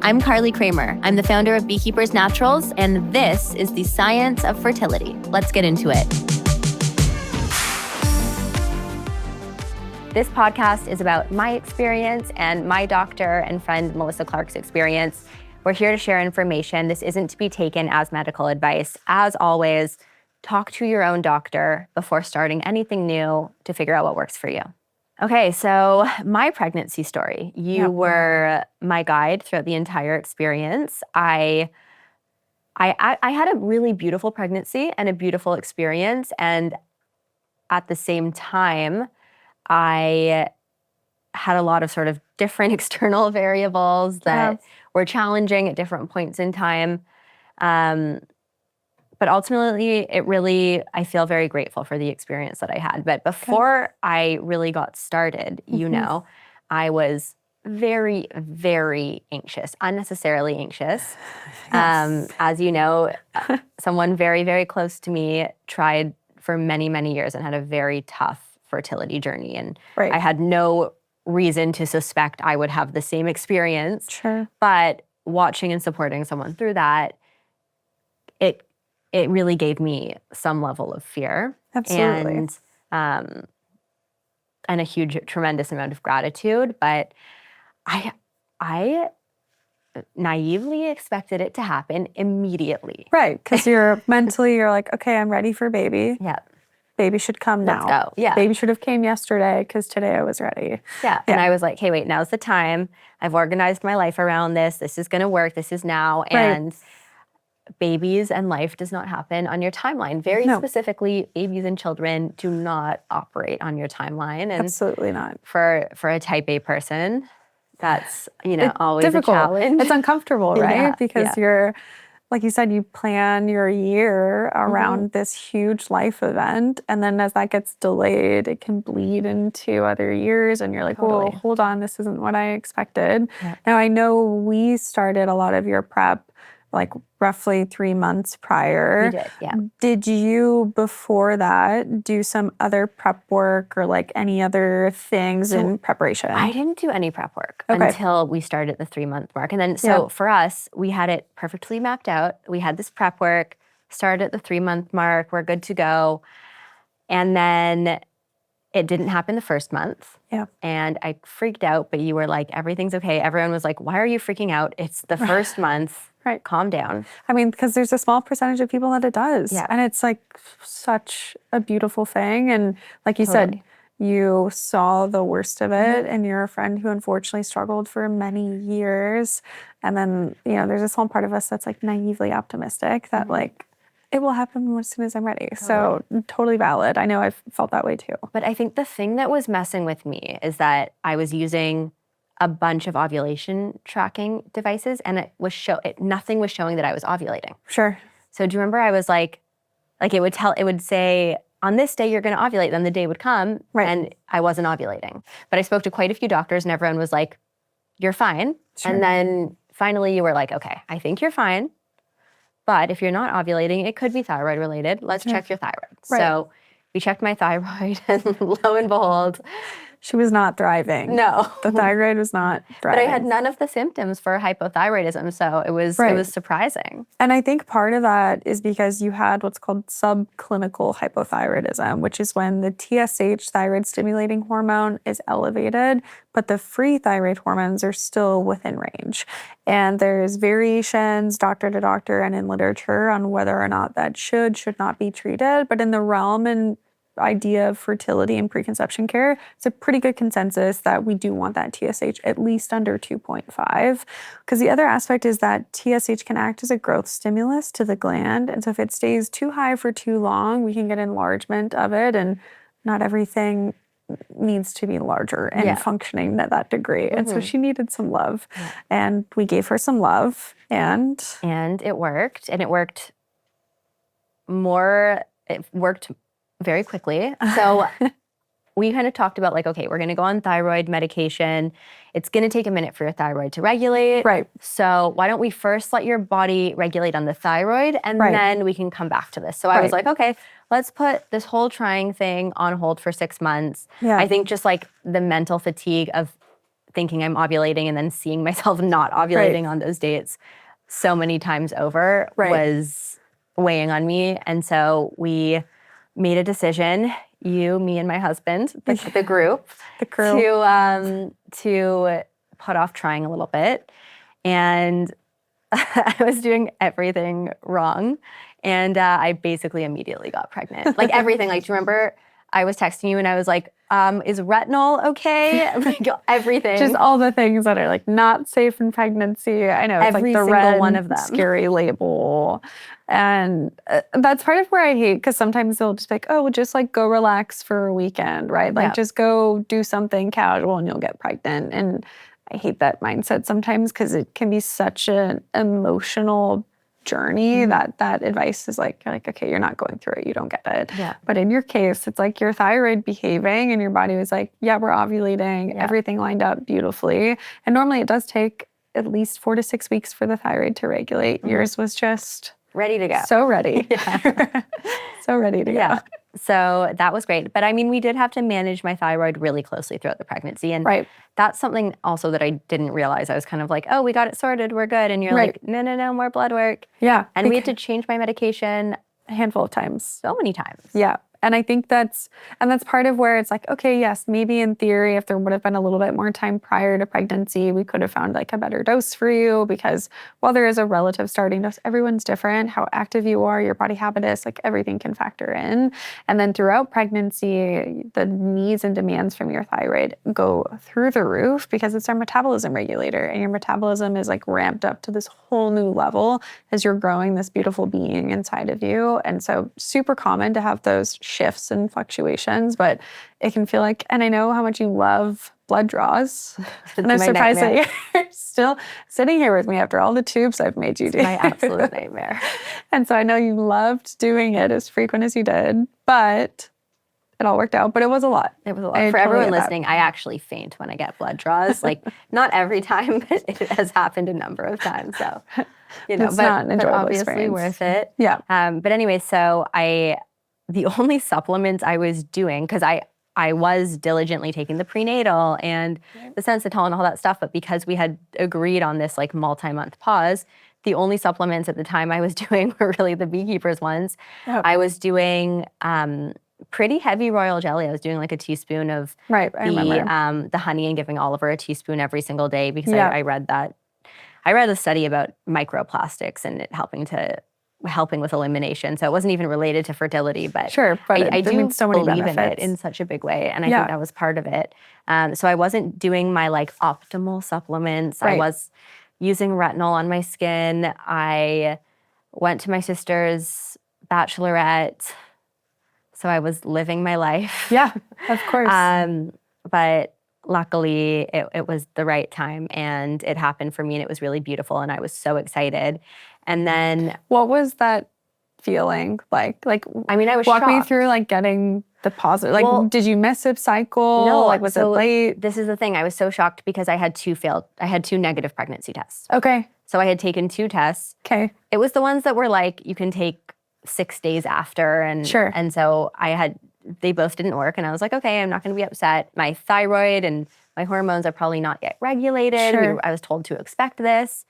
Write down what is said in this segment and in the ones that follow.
I'm Carly Kramer. I'm the founder of Beekeepers Naturals, and this is the science of fertility. Let's get into it. This podcast is about my experience and my doctor and friend Melissa Clark's experience. We're here to share information. This isn't to be taken as medical advice. As always, talk to your own doctor before starting anything new to figure out what works for you. Okay, so my pregnancy story. You were my guide throughout the entire experience. I had a really beautiful pregnancy and a beautiful experience, and at the same time, I had a lot of sort of different external variables that were challenging at different points in time. But ultimately, I feel very grateful for the experience that I had. But before I really got started, I was very, very anxious, unnecessarily anxious. Yes. As you know, someone very, very close to me tried for many, many years and had a very tough fertility journey. And I had no reason to suspect I would have the same experience. Sure. But watching and supporting someone through that, it really gave me some level of fear. Absolutely. And a huge, tremendous amount of gratitude. But I naively expected it to happen immediately. Right, because you're like, okay, I'm ready for baby. Yeah. Baby should come now. Let's go. Yeah. Baby should have came yesterday because today I was ready. Yeah. And I was like, hey, wait, now's the time. I've organized my life around this. This is going to work. This is now. And babies and life does not happen on your timeline. Very specifically, babies and children do not operate on your timeline. And absolutely not. For a type A person, that's, always difficult. A challenge. It's uncomfortable, right? Yeah, because you're, like you said, you plan your year around this huge life event. And then as that gets delayed, it can bleed into other years. And you're like, whoa, hold on, this isn't what I expected. Yeah. Now, I know we started a lot of your prep like roughly 3 months prior. We did, yeah. Did you, before that, do some other prep work or like any other things in preparation? I didn't do any prep work until we started the 3-month mark. And then, for us, we had it perfectly mapped out. We had this prep work, started at the 3-month mark, we're good to go. And then it didn't happen the first month. Yeah. And I freaked out, but you were like, everything's okay. Everyone was like, why are you freaking out? It's the first month. Right. Calm down. I mean, because there's a small percentage of people that it does. Yeah. And it's like such a beautiful thing. And like you said, you saw the worst of it and you're a friend who unfortunately struggled for many years. And then, there's a small part of us that's like naively optimistic that like, it will happen as soon as I'm ready. So totally valid. I know I've felt that way too. But I think the thing that was messing with me is that I was using a bunch of ovulation tracking devices, and nothing was showing that I was ovulating. Sure. So do you remember I was like it would say, on this day you're going to ovulate, then the day would come, and I wasn't ovulating. But I spoke to quite a few doctors, and everyone was like, you're fine. Sure. And then finally you were like, okay, I think you're fine, but if you're not ovulating, it could be thyroid related. Let's check your thyroid. Right. So we checked my thyroid, and lo and behold, she was not thriving. No. The thyroid was not thriving. But I had none of the symptoms for hypothyroidism, so it was surprising. And I think part of that is because you had what's called subclinical hypothyroidism, which is when the TSH, thyroid stimulating hormone, is elevated, but the free thyroid hormones are still within range. And there's variations doctor to doctor and in literature on whether or not that should not be treated. But in the realm and idea of fertility and preconception care, it's a pretty good consensus that we do want that TSH at least under 2.5. Because the other aspect is that TSH can act as a growth stimulus to the gland. And so if it stays too high for too long, we can get enlargement of it. And not everything needs to be larger and functioning to that degree. And so she needed some love. Yeah. And we gave her some love. And it worked. And it worked very quickly. So we kind of talked about like, okay, we're going to go on thyroid medication. It's going to take a minute for your thyroid to regulate. Right. So why don't we first let your body regulate on the thyroid and then we can come back to this. So I was like, okay, let's put this whole trying thing on hold for 6 months. Yeah. I think just like the mental fatigue of thinking I'm ovulating and then seeing myself not ovulating on those dates so many times over was weighing on me. And so we made a decision, you, me, and my husband, the group, the crew, to put off trying a little bit. And I was doing everything wrong. And I basically immediately got pregnant. Like everything. Like, do you remember I was texting you and I was like, is retinol okay? Like everything. Just all the things that are like not safe in pregnancy. I know, it's Every like the single red, one of them. scary label. And that's part of where I hate, because sometimes they'll just be like, oh, just like go relax for a weekend, right? Like just go do something casual and you'll get pregnant. And I hate that mindset sometimes because it can be such an emotional journey that advice is like, okay, you're not going through it, you don't get it. Yeah. But in your case, it's like your thyroid behaving and your body was like, yeah, we're ovulating, everything lined up beautifully. And normally it does take at least 4 to 6 weeks for the thyroid to regulate. Yours was just ready to go. So ready. So ready to go. So that was great. But I mean, we did have to manage my thyroid really closely throughout the pregnancy. And that's something also that I didn't realize. I was kind of like, oh, we got it sorted, we're good. And you're like, no, more blood work. Yeah. And we had to change my medication a handful of times. So many times. Yeah. And I think that's part of where it's like, okay, yes, maybe in theory, if there would have been a little bit more time prior to pregnancy, we could have found like a better dose for you, because while there is a relative starting dose, everyone's different. How active you are, your body habitus, like everything can factor in. And then throughout pregnancy, the needs and demands from your thyroid go through the roof because it's our metabolism regulator. And your metabolism is like ramped up to this whole new level as you're growing this beautiful being inside of you. And so super common to have those shifts and fluctuations, but it can feel like, and I know how much you love blood draws. And I'm surprised that you're still sitting here with me after all the tubes I've made you do. It's my absolute nightmare. And so I know you loved doing it as frequent as you did, but it all worked out. But it was a lot. It was a lot. For everyone listening, I actually faint when I get blood draws. Like, not every time, but it has happened a number of times. So, you know, it's not an enjoyable obviously experience. Worth it. Yeah. But anyway, so the only supplements I was doing, because I was diligently taking the prenatal and the Sensitol and all that stuff, but because we had agreed on this like multi-month pause, the only supplements at the time I was doing were really the beekeepers ones. I was doing pretty heavy royal jelly. I was doing like a teaspoon of the honey and giving Oliver a teaspoon every single day because I read a study about microplastics and it helping with elimination. So it wasn't even related to fertility, but I do so many believe benefits in it in such a big way. And I think that was part of it. So I wasn't doing my like optimal supplements. I was using retinol on my skin. I went to my sister's bachelorette. So I was living my life. Yeah, of course. But luckily it was the right time and it happened for me and it was really beautiful and I was so excited. And then what was that feeling like? Like, I mean, I was shocked. Walk me through like getting the positive. Like, did you miss a cycle? No. Like, was it late? This is the thing. I was so shocked because I had two negative pregnancy tests. Okay. So I had taken 2 tests. Okay. It was the ones that were like, you can take 6 days after. And And so they both didn't work. And I was like, okay, I'm not going to be upset. My thyroid and my hormones are probably not yet regulated. I was told to expect this.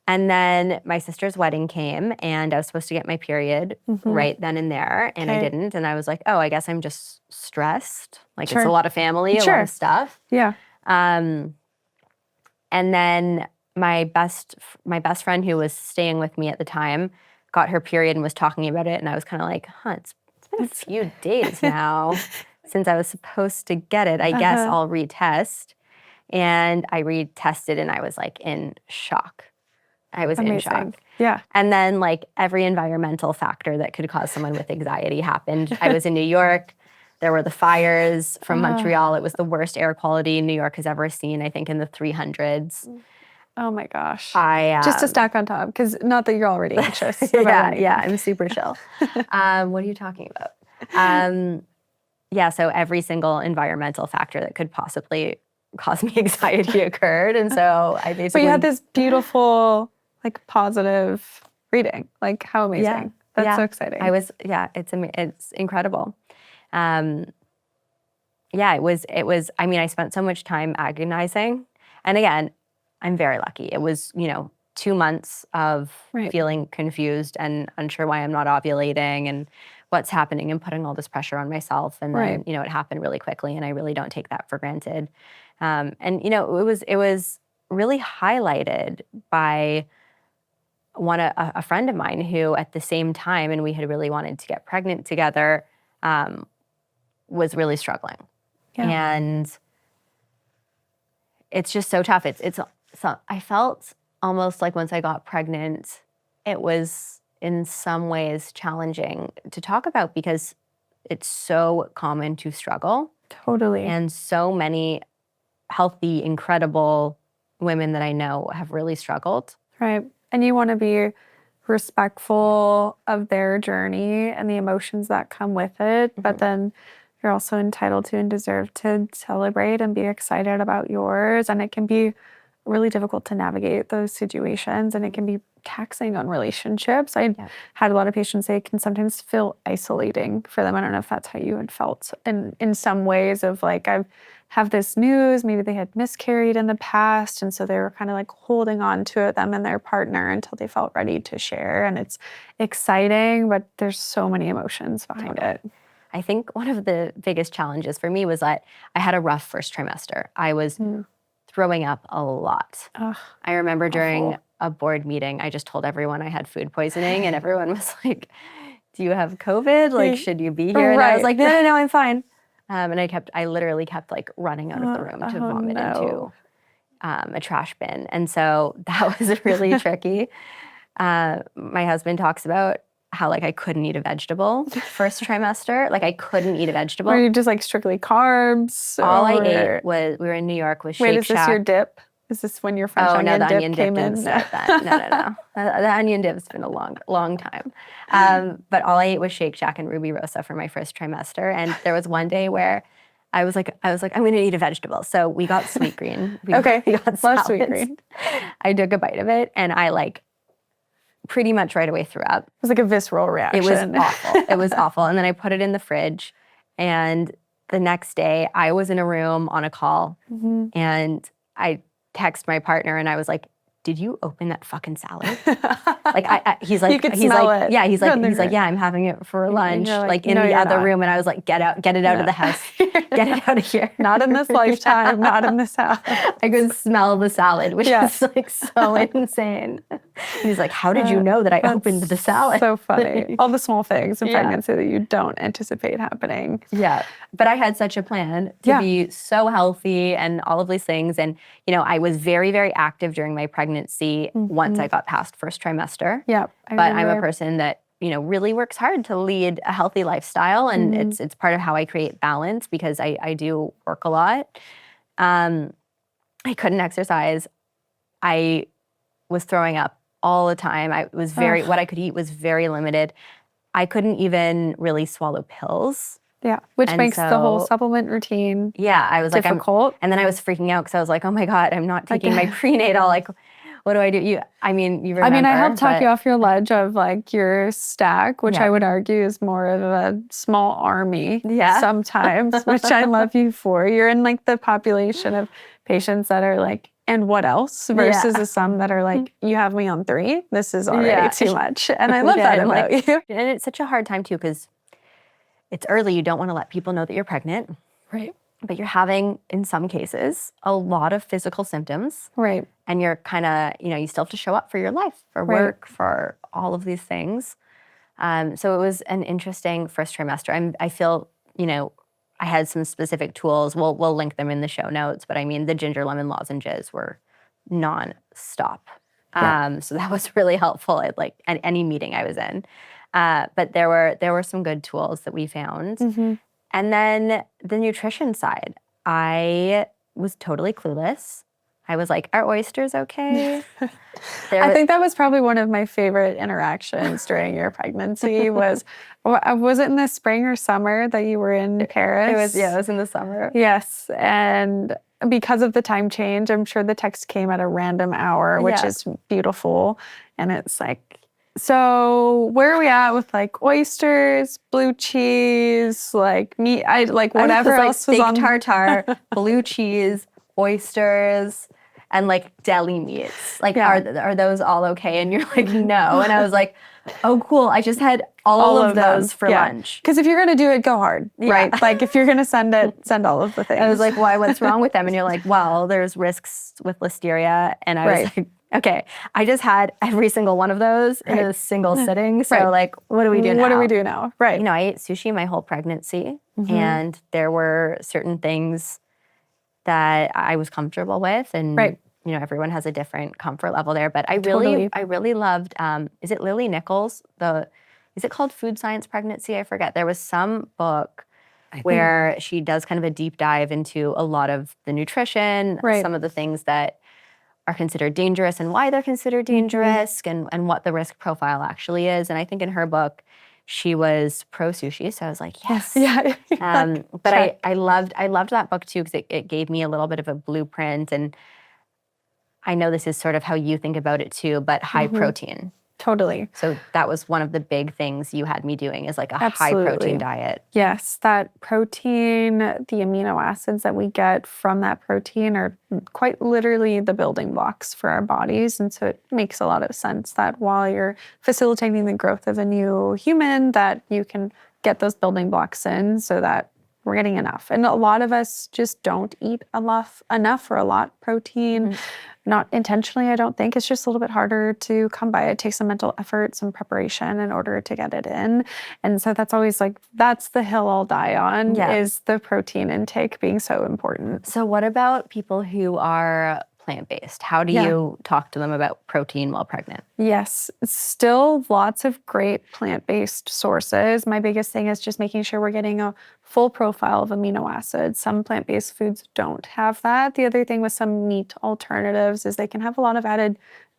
And then my sister's wedding came and I was supposed to get my period right then and there. And I didn't. And I was like, oh, I guess I'm just stressed. Like it's a lot of family, a lot of stuff. Yeah. And then my best friend who was staying with me at the time got her period and was talking about it. And I was kind of like, it's been a few days now since I was supposed to get it. I guess I'll retest. And I retested and I was like in shock. I was in shock. Yeah. And then like every environmental factor that could cause someone with anxiety happened. I was in New York. There were the fires from Montreal. It was the worst air quality New York has ever seen, I think in the 300s. Oh my gosh. Just to stack on top, because not that you're already anxious. I'm super chill. What are you talking about? So every single environmental factor that could possibly cause me anxiety occurred. And so I basically... But you had this beautiful, like positive reading. Like how amazing. That's so exciting. It's incredible. It was, I mean, I spent so much time agonizing And again, I'm very lucky. It was, 2 months of feeling confused and unsure why I'm not ovulating and what's happening and putting all this pressure on myself. And then, it happened really quickly, and I really don't take that for granted. It was really highlighted by a friend of mine who at the same time, and we had really wanted to get pregnant together, was really struggling. Yeah. And it's just so tough. I felt almost like once I got pregnant, it was in some ways challenging to talk about because it's so common to struggle. Totally. And so many healthy, incredible women that I know have really struggled. Right. And you want to be respectful of their journey and the emotions that come with it. But then you're also entitled to and deserve to celebrate and be excited about yours. And it can be really difficult to navigate those situations, and it can be taxing on relationships. I had a lot of patients say it can sometimes feel isolating for them. I don't know if that's how you had felt in some ways of like, I have this news, maybe they had miscarried in the past, and so they were kind of like holding on to it, them and their partner, until they felt ready to share. And it's exciting, but there's so many emotions behind it. I think one of the biggest challenges for me was that I had a rough first trimester. I was throwing up a lot. I remember during a board meeting, I just told everyone I had food poisoning, and everyone was like, do you have COVID? Like, should you be here? And I was like, no, I'm fine. And I literally kept like running out of the room to vomit into a trash bin. And so that was really tricky. My husband talks about how like I couldn't eat a vegetable first trimester. Like I couldn't eat a vegetable. Were you just like strictly carbs? All I ate was, we were in New York, was Shake Shack. Wait, is this your dip? Is this when your French onion dip came in? Didn't start that. No. The onion dip's been a long time. But all I ate was Shake Shack and Ruby Rosa for my first trimester. And there was one day where I was like, I'm going to eat a vegetable. So we got sweet green. We got love sweet green. I took a bite of it, and I like pretty much right away threw up. It was like a visceral reaction. It was awful. It was awful. And then I put it in the fridge, and the next day I was in a room on a call, and I text my partner, and I was like, did you open that fucking salad? Like, he's like, you could smell it. Yeah, he's like, yeah, I'm having it for lunch, like in the other room. And I was like, get it out of the house, get it out of here. Not in this lifetime, not in this house. I could smell the salad, which is like so insane. And he's like, how did you know that I opened the salad? So funny. All the small things in pregnancy that you don't anticipate happening. Yeah. But I had such a plan to be so healthy and all of these things. And, I was very, very active during my pregnancy once I got past first trimester. Yeah. But I'm a person that, really works hard to lead a healthy lifestyle. And it's part of how I create balance, because I do work a lot. I couldn't exercise. I was throwing up all the time. What I could eat was very limited. I couldn't even really swallow pills. Yeah, which makes the whole supplement routine I was difficult. And then I was freaking out because I was like, oh my God, I'm not taking my prenatal. Like, what do I do? You remember. I helped talk you off your ledge of like your stack, which I would argue is more of a small army sometimes, which I love you for. You're in like the population of patients that are like, and what else? Versus the some that are like, you have me on 3. This is already too much. And I love that about you. And it's such a hard time too, because it's early. You don't want to let people know that you're pregnant. Right. But you're having, in some cases, a lot of physical symptoms. Right. And you're kind of, you still have to show up for your life, for work, for all of these things. So it was an interesting first trimester. I feel, I had some specific tools. We'll link them in the show notes. But the ginger lemon lozenges were nonstop. So that was really helpful at like at any meeting I was in. But there were some good tools that we found. And then the nutrition side, I was totally clueless. I was like, are oysters okay? I think that was probably one of my favorite interactions during your pregnancy was it in the spring or summer that you were in Paris? It was in the summer. Yes. And because of the time change, I'm sure the text came at a random hour, which is beautiful. And it's like, so where are we at with like oysters, blue cheese, like meat, whatever else was steak on tartare, blue cheese, oysters. and like deli meats. Like, Yeah. are those all okay? And you're like, no. And I was like, oh, cool. I just had all of those for lunch. Because if you're going to do it, go hard, right? Like if you're going to send all of the things. I was like, why? What's wrong with them? And you're like, well, there's risks with listeria. And I was like, okay, I just had every single one of those in a single sitting. So like, what do we do now? What do we do now? Right. You know, I ate sushi my whole pregnancy, and there were certain things that I was comfortable with, and you know, everyone has a different comfort level there. But I really loved. Is it Lily Nichols? Is it called Food Science Pregnancy? I forget. There was some book where she does kind of a deep dive into a lot of the nutrition, some of the things that are considered dangerous and why they're considered dangerous, and what the risk profile actually is. And I think in her book, she was pro sushi, so I was like, yes. But I loved that book too, because it gave me a little bit of a blueprint. And I know this is sort of how you think about it too, but high protein. Totally. So that was one of the big things you had me doing, is like a high protein diet. Yes, that protein, the amino acids that we get from that protein are quite literally the building blocks for our bodies. And so it makes a lot of sense that while you're facilitating the growth of a new human, that you can get those building blocks in so that we're getting enough. And a lot of us just don't eat enough or a lot protein. Not intentionally, I don't think. It's just a little bit harder to come by. It takes some mental effort, some preparation in order to get it in. And so that's always like, that's the hill I'll die on, is the protein intake being so important. So what about people who are plant-based? How do you talk to them about protein while pregnant? Yes, still lots of great plant-based sources. My biggest thing is just making sure we're getting a full profile of amino acids. Some plant-based foods don't have that. The other thing with some meat alternatives is they can have a lot of added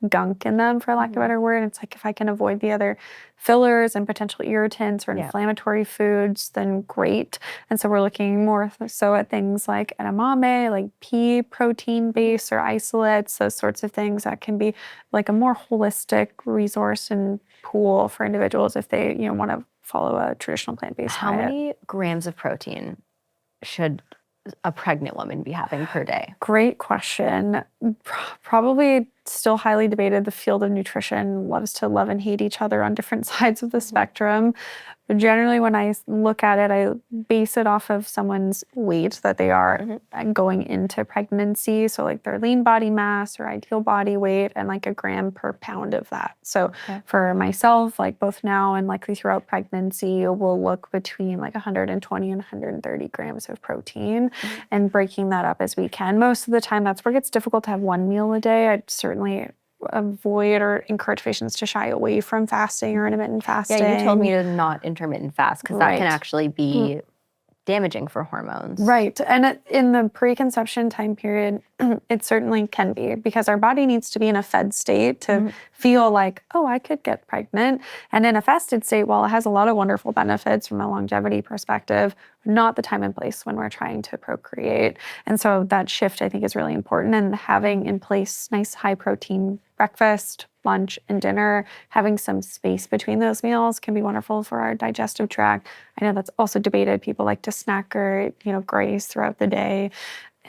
gunk in them, for lack of a better word. It's like, if I can avoid the other fillers and potential irritants or inflammatory foods, then great. And so we're looking more so at things like edamame, like pea protein base or isolates, those sorts of things that can be like a more holistic resource and pool for individuals if they, you know, want to follow a traditional plant-based diet. How many grams of protein should a pregnant woman be having per day? Great question. Probably still highly debated. The field of nutrition loves to love and hate each other on different sides of the spectrum. But generally, when I look at it, I base it off of someone's weight that they are going into pregnancy. So like their lean body mass or ideal body weight, and like a gram per pound of that. So for myself, like both now and likely throughout pregnancy, we'll look between like 120 and 130 grams of protein and breaking that up as we can. Most of the time, that's where it gets difficult to have one meal a day. I'd certainly avoid or encourage patients to shy away from fasting or intermittent fasting. Yeah, you told me to not intermittent fast, because that can actually be damaging for hormones. Right. And in the preconception time period, it certainly can be, because our body needs to be in a fed state to feel like, oh, I could get pregnant. And in a fasted state, while it has a lot of wonderful benefits from a longevity perspective, not the time and place when we're trying to procreate. And so that shift, I think, is really important. And having in place nice high protein breakfast, lunch, and dinner, having some space between those meals can be wonderful for our digestive tract. I know that's also debated. People like to snack or, you know, graze throughout the day.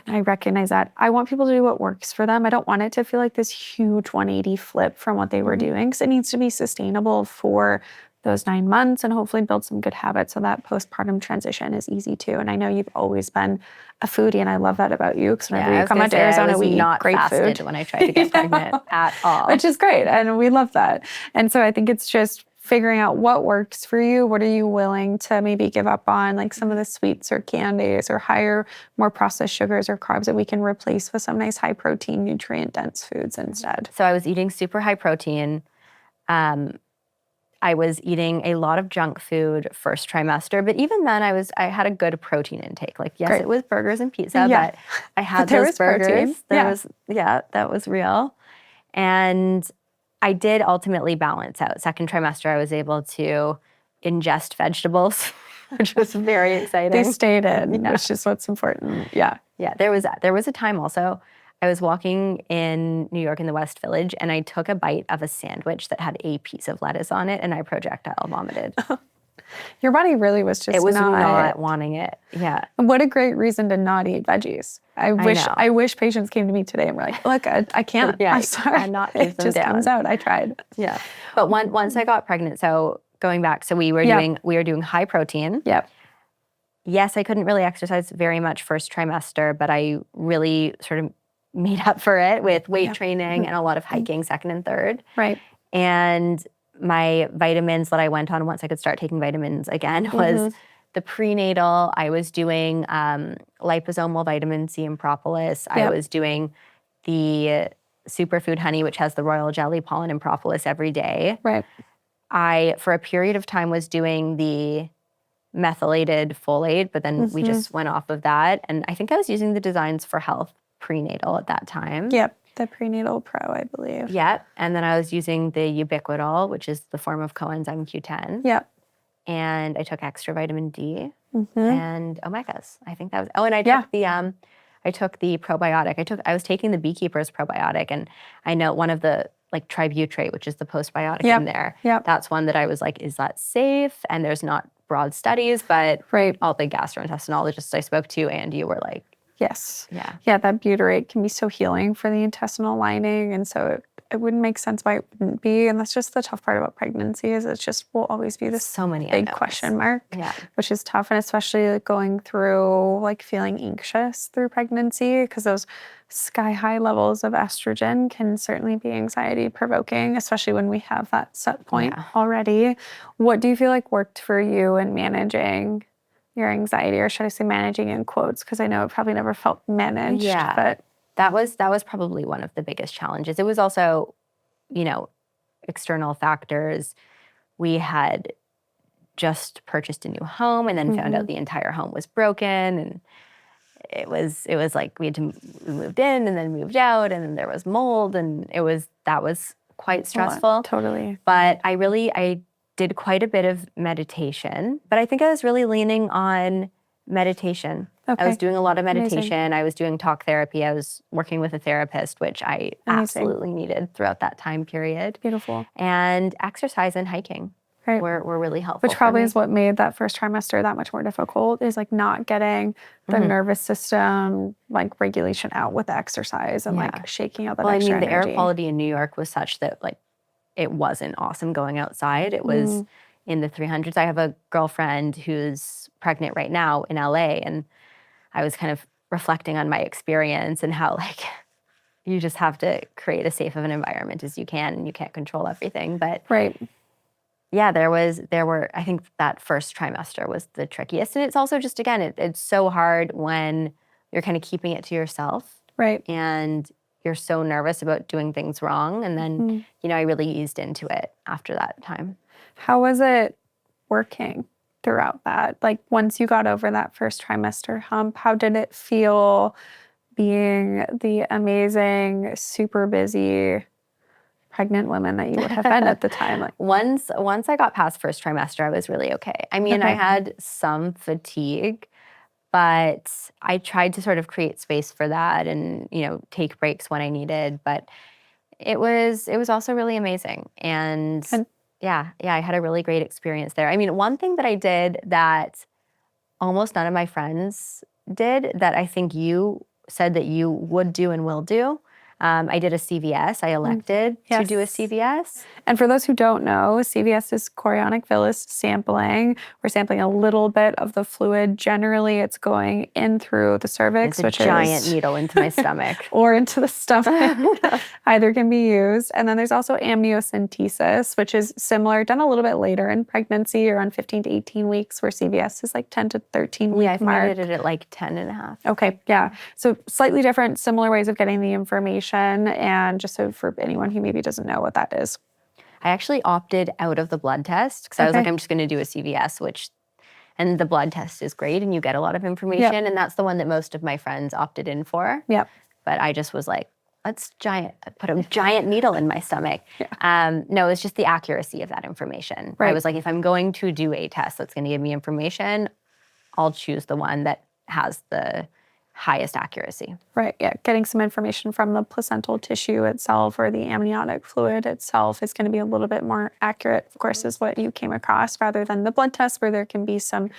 And I recognize that. I want people to do what works for them. I don't want it to feel like this huge 180 flip from what they were doing, because it needs to be sustainable for those 9 months and hopefully build some good habits so that postpartum transition is easy too. And I know you've always been a foodie, and I love that about you, because whenever you come out to Arizona, we eat great food. When I tried to get pregnant at all. Which is great, and we love that. And so I think it's just figuring out what works for you. What are you willing to maybe give up on, like some of the sweets or candies or higher, more processed sugars or carbs that we can replace with some nice high protein, nutrient dense foods instead. So I was eating super high protein. I was eating a lot of junk food first trimester, but even then I had a good protein intake. Like, yes, it was burgers and pizza, but I had those burgers. That was real. And I did ultimately balance out. Second trimester, I was able to ingest vegetables, which was very exciting. They stayed in, which is what's important. Yeah. There was a time also, I was walking in New York in the West Village, and I took a bite of a sandwich that had a piece of lettuce on it, and I projectile vomited. Your body really was just It was not not wanting it. Yeah. And what a great reason to not eat veggies. I know. wish patients came to me today and were like, look, I can't. Yeah, I'm sorry. cannot keep It them just comes down. out. I tried. Yeah. But once I got pregnant, so going back, so we were doing high protein. Yep. Yes, I couldn't really exercise very much first trimester, but I really sort of made up for it with weight training and a lot of hiking second and third. Right. And my vitamins that I went on once I could start taking vitamins again was the prenatal. I was doing liposomal vitamin C and propolis. I was doing the superfood honey, which has the royal jelly pollen and propolis every day. Right. I, for a period of time, was doing the methylated folate, but then we just went off of that. And I think I was using the Designs for Health prenatal at that time. Yep. The prenatal pro, I believe. Yep. And then I was using the ubiquitol, which is the form of coenzyme Q10. Yep. And I took extra vitamin D and omegas. I think that was, and I took the probiotic. I was taking the Beekeeper's probiotic, and I know one of the, like, tributrate, which is the postbiotic in there. Yep. That's one that I was like, is that safe? And there's not broad studies, but all the gastroenterologists I spoke to and you were like, yes. Yeah. Yeah, that butyrate can be so healing for the intestinal lining. And so it wouldn't make sense why it wouldn't be. And that's just the tough part about pregnancy is it just will always be this so many big unknowns. question mark, Yeah. which is tough. And especially like going through like feeling anxious through pregnancy because those sky high levels of estrogen can certainly be anxiety provoking, especially when we have that set point already. What do you feel like worked for you in managing your anxiety, or should I say managing in quotes? Because I know it probably never felt managed. Yeah. But that was probably one of the biggest challenges. It was also, external factors. We had just purchased a new home and then found out the entire home was broken, and it was like we moved in and then moved out, and then there was mold, and that was quite stressful. Totally. But I did quite a bit of meditation, but I think I was really leaning on meditation. Okay. I was doing a lot of meditation. Amazing. I was doing talk therapy. I was working with a therapist, which I absolutely needed throughout that time period. Beautiful. And exercise and hiking were really helpful. Which probably is what made that first trimester that much more difficult, is like not getting the nervous system like regulation out with the exercise and like shaking out that extra energy. The air quality in New York was such that like it wasn't awesome going outside. It was in the 300s. I have a girlfriend who's pregnant right now in LA, and I was kind of reflecting on my experience and how like you just have to create as safe of an environment as you can, and you can't control everything. But yeah, there were, I think that first trimester was the trickiest. And it's also just, again, it's so hard when you're kind of keeping it to yourself. Right. And you're so nervous about doing things wrong. And then, I really eased into it after that time. How was it working throughout that? Like once you got over that first trimester hump, how did it feel being the amazing, super busy pregnant woman that you would have been at the time? Like once I got past first trimester, I was really okay. I mean, I had some fatigue, but I tried to sort of create space for that and, take breaks when I needed. But it was also really amazing. And yeah, I had a really great experience there. I mean, one thing that I did that almost none of my friends did that I think you said that you would do and will do, I did a CVS. I elected to do a CVS. And for those who don't know, CVS is chorionic villus sampling. We're sampling a little bit of the fluid. Generally, it's going in through the cervix, it's a giant needle into my stomach. Or into the stomach. Either can be used. And then there's also amniocentesis, which is similar, done a little bit later in pregnancy, around 15 to 18 weeks, where CVS is like 10 to 13 week I think mark. I did it at like 10 and a half. Okay, yeah. So slightly different, similar ways of getting the information. And just so for anyone who maybe doesn't know what that is. I actually opted out of the blood test because I was like, I'm just going to do a CVS, and the blood test is great and you get a lot of information. And that's the one that most of my friends opted in for. Yep. But I just was like, put a giant needle in my stomach. No, it's just the accuracy of that information. I was like, if I'm going to do a test that's going to give me information, I'll choose the one that has the highest accuracy. Right, yeah. Getting some information from the placental tissue itself or the amniotic fluid itself is going to be a little bit more accurate, of course, is what you came across, rather than the blood test where there can be some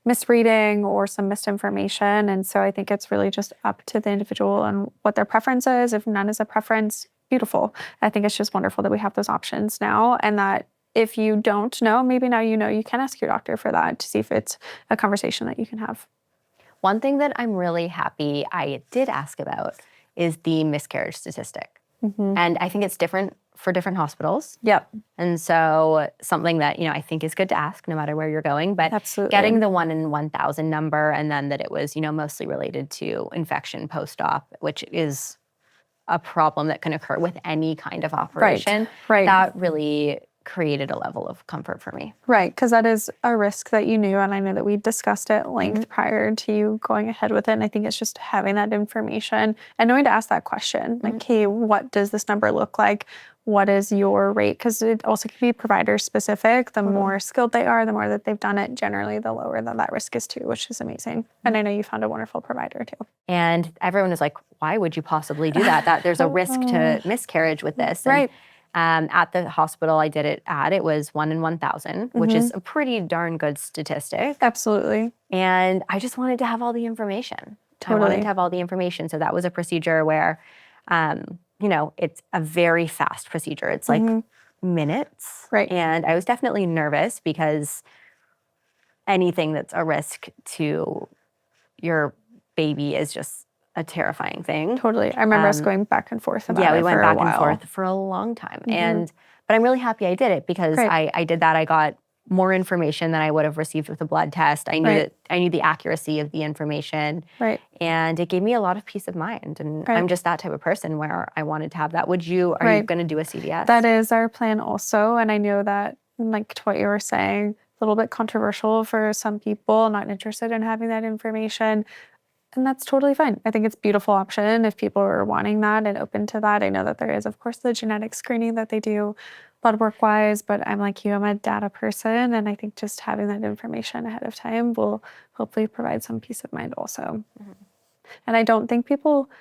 misreading or some misinformation. And so I think it's really just up to the individual and what their preference is. If none is a preference, beautiful. I think it's just wonderful that we have those options now, and that if you don't know, maybe now you know, you can ask your doctor for that to see if it's a conversation that you can have. One thing that I'm really happy I did ask about is the miscarriage statistic. And I think it's different for different hospitals. Yep. And so something that, I think is good to ask no matter where you're going, but Absolutely. getting the 1 in 1,000 number, and then that it was, mostly related to infection post-op, which is a problem that can occur with any kind of operation. Right. That really created a level of comfort for me. Right, because that is a risk that you knew, and I know that we discussed it at length prior to you going ahead with it, and I think it's just having that information and knowing to ask that question, like, hey, what does this number look like? What is your rate? Because it also can be provider specific. The more skilled they are, the more that they've done it, generally the lower that risk is too, which is amazing. And I know you found a wonderful provider too. And everyone is like, why would you possibly do that? That there's a risk to miscarriage with this. Right. And, at the hospital I did it at, it was 1 in 1,000, which is a pretty darn good statistic. Absolutely. And I just wanted to have all the information. Totally. I wanted to have all the information. So that was a procedure where, it's a very fast procedure. It's like minutes. Right. And I was definitely nervous because anything that's a risk to your baby is just a terrifying thing. Totally. I remember us going back and forth about it. Yeah, we went back for a and while. forth for a long time. But I'm really happy I did it because I did that. I got more information than I would have received with a blood test. I knew that I knew the accuracy of the information. Right. And it gave me a lot of peace of mind. And I'm just that type of person where I wanted to have that. Are you going to do a CVS? That is our plan also. And I know that, like to what you were saying, a little bit controversial for some people, not interested in having that information. And that's totally fine. I think it's a beautiful option if people are wanting that and open to that. I know that there is, of course, the genetic screening that they do blood work-wise, but I'm like you, I'm a data person, and I think just having that information ahead of time will hopefully provide some peace of mind also. And I don't think people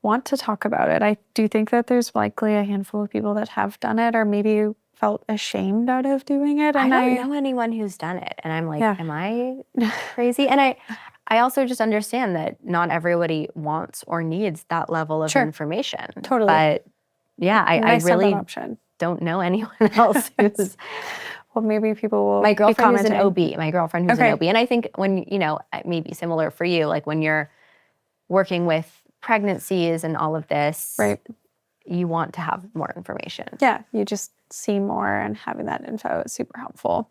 want to talk about it. I do think that there's likely a handful of people that have done it or maybe felt ashamed out of doing it. I And don't know anyone who's done it. And I'm like, Yeah. am I crazy? And I also just understand that not everybody wants or needs that level of information. Totally. But yeah, I nice to have really that option. don't know anyone else who's. Well, maybe people will. My girlfriend be who's an commenting. OB. My girlfriend who's an OB. And I think when, it may be similar for you, like when you're working with pregnancies and all of this, Right. you want to have more information. Yeah, you just see more, and having that info is super helpful.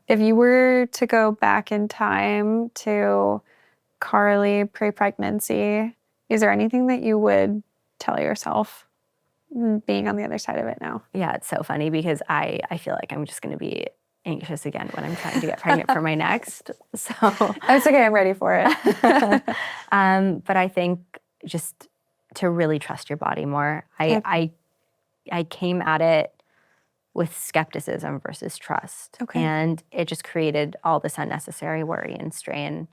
If you were to go back in time to Carly pre-pregnancy, is there anything that you would tell yourself being on the other side of it now? Yeah, it's so funny because I feel like I'm just going to be anxious again when I'm trying to get pregnant for my next. So It's okay, I'm ready for it. but I think just to really trust your body more. I came at it with skepticism versus trust. Okay. And it just created all this unnecessary worry and strain.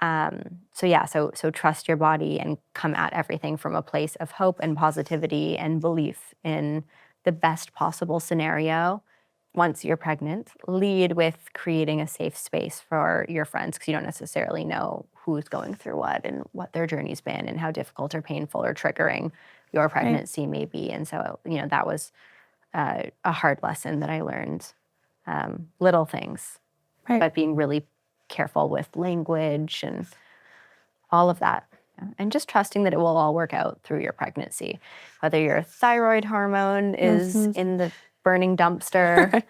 So trust your body and come at everything from a place of hope and positivity and belief in the best possible scenario. Once you're pregnant, lead with creating a safe space for your friends, because you don't necessarily know who's going through what and what their journey's been and how difficult or painful or triggering your pregnancy may be. And so, that was a hard lesson that I learned. Little things, but being really careful with language and all of that. And just trusting that it will all work out through your pregnancy. Whether your thyroid hormone is in the burning dumpster.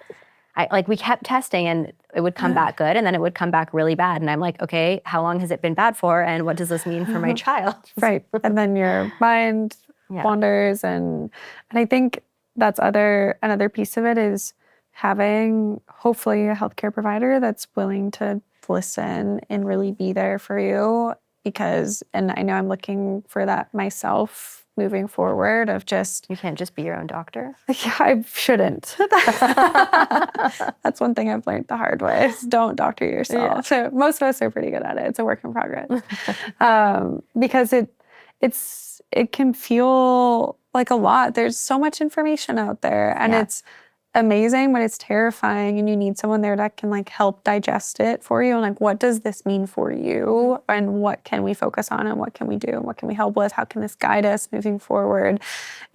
We kept testing and it would come back good, and then it would come back really bad. And I'm like, okay, how long has it been bad for? And what does this mean for my child? Right. And then your mind wanders. And I think that's another piece of it is having hopefully a healthcare provider that's willing to listen and really be there for you. And I know I'm looking for that myself moving forward of just, You can't just be your own doctor. yeah, I shouldn't. That's one thing I've learned the hard way is don't doctor yourself. Yeah. So most of us are pretty good at it. It's a work in progress. Because it can feel like a lot. There's so much information out there and it's amazing, but it's terrifying. And you need someone there that can like help digest it for you. And like, what does this mean for you? And what can we focus on? And what can we do? And what can we help with? How can this guide us moving forward?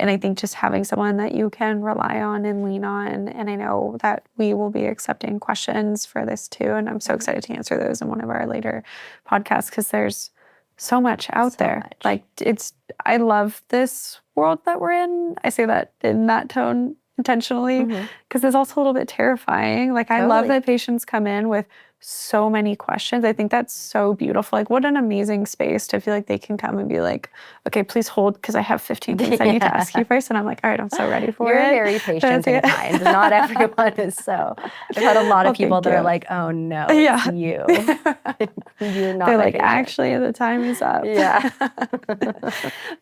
And I think just having someone that you can rely on and lean on. And I know that we will be accepting questions for this too. And I'm so excited to answer those in one of our later podcasts because there's so much out there. Like I love this world that we're in. I say that in that tone intentionally because it's also a little bit terrifying. Like I love that patients come in with so many questions. I think that's so beautiful. Like what an amazing space to feel like they can come and be like, okay, please hold because I have 15 things I need to ask you first. And I'm like, all right, I'm so ready for You're it. very patient and kind. Not everyone is so. I've had a lot of people that are like, oh no, it's you. You're not. They're like, actually, the time is up. Yeah.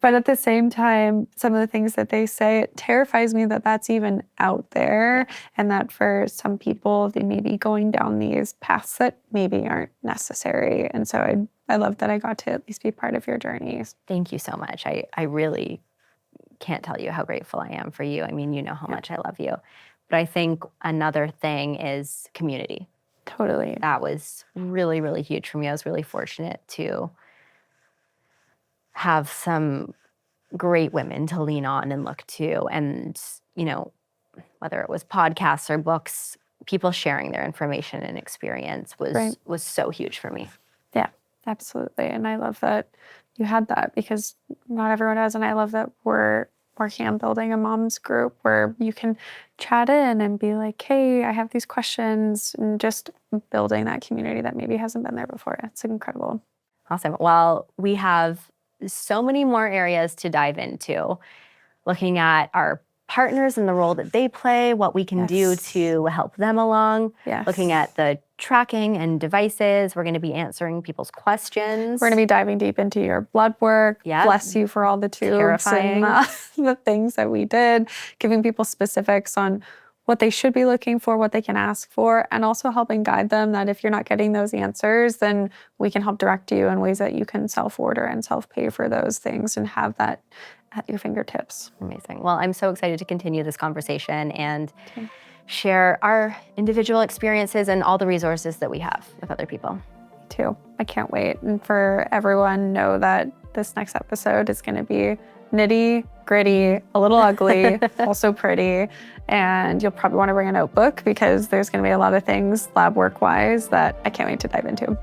But at the same time, some of the things that they say, it terrifies me that that's even out there and that for some people, they may be going down these paths that maybe aren't necessary. And so I love that I got to at least be part of your journeys. Thank you so much. I really can't tell you how grateful I am for you. I mean, you know how much I love you. But I think another thing is community. Totally. That was really, really huge for me. I was really fortunate to have some great women to lean on and look to. And, you know, whether it was podcasts or books, people sharing their information and experience was so huge for me. Yeah, absolutely. And I love that you had that because not everyone does. And I love that we're working on building a mom's group where you can chat in and be like, hey, I have these questions, and just building that community that maybe hasn't been there before. It's incredible. Awesome. Well, we have so many more areas to dive into, looking at our partners and the role that they play, what we can do to help them along, looking at the tracking and devices. We're going to be answering people's questions. We're going to be diving deep into your blood work. Bless you for all the tubes and the things that we did, giving people specifics on what they should be looking for, what they can ask for, and also helping guide them that if you're not getting those answers, then we can help direct you in ways that you can self-order and self-pay for those things and have that at your fingertips. Amazing. Well, I'm so excited to continue this conversation and share our individual experiences and all the resources that we have with other people. Me too. I can't wait. And for everyone, know that this next episode is going to be nitty, gritty, a little ugly, also pretty. And you'll probably want to bring a notebook because there's going to be a lot of things lab work wise that I can't wait to dive into.